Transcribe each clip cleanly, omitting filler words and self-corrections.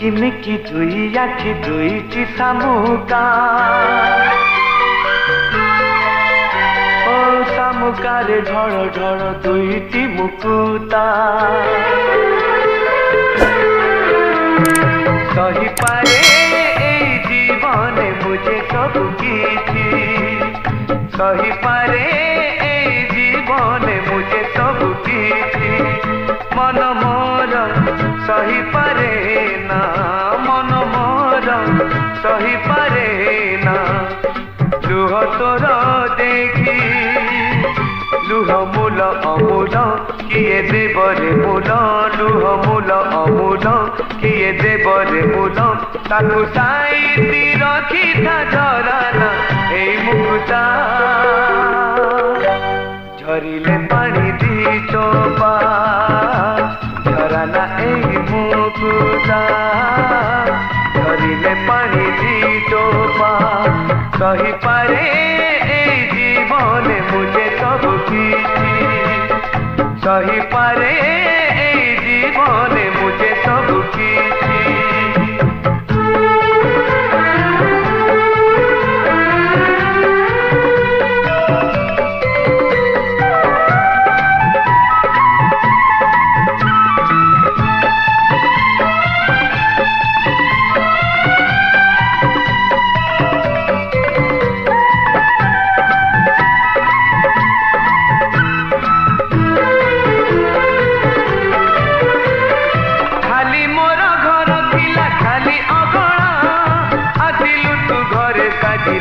Mickey दुई आखि दुईटी शामुका ओ शामुकारे ढळ ढळ दुईटी मुकुता सही पारे एई जीवने मुझे सब किछि सही पारे एई जीवने मुझे सब किछि मन मोर सही पारे ना मन मोर सही पारे ना लुह तोर देखी लुह मूल अमूल किए देवरे मूल लुह मूल अमूल किए देवरे मूल ताकू साईती रखी था झराना ए मुकुता झरिले पानी दी चोपा झराना ए मुकुता झरिले पानी दी चोपा सही पारे ए जीवन मुझे सब किछि सही पारे ए जीवन मुझे सब किछि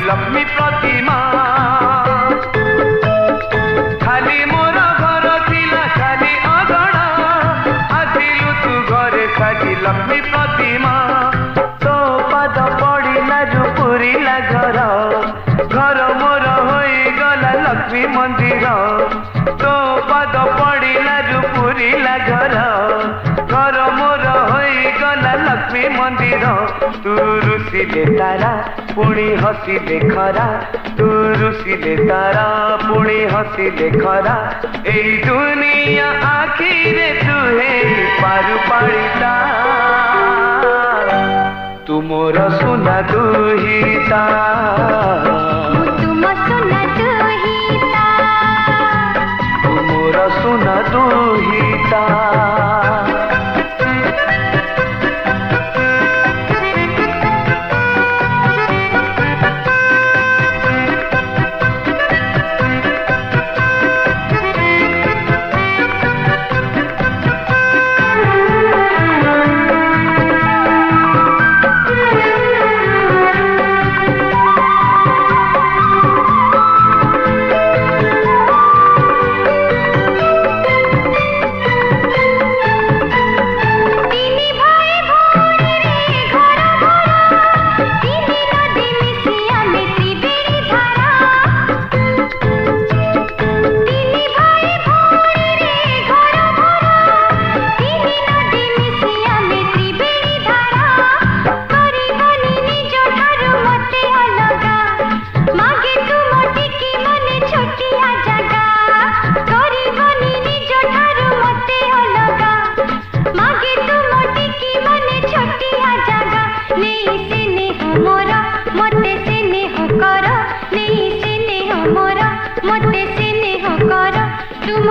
लक्ष्मी प्रतिमा खाली मोर घर थिला खाली अगणा आसिलु तू घरे खाली लक्ष्मी प्रतिमा तो पाद पड़िला जो पुरिला घर घर मोर होई गला लक्ष्मी मंदिर तो पाद पड़िला जो पुरिला घर घर मोर होई गला लक्ष्मी मंदिर तू रुसिले तारा पुणी हसिले खरा तू रुसिले तारा पुणी हसिले खरा एई दुनिया आखिरे तुहे पारु पाड़िता तू मोर सुना दुहिता तुम सुना दुहिता तू मोर सुना दुहिता मते से नेह कर तुम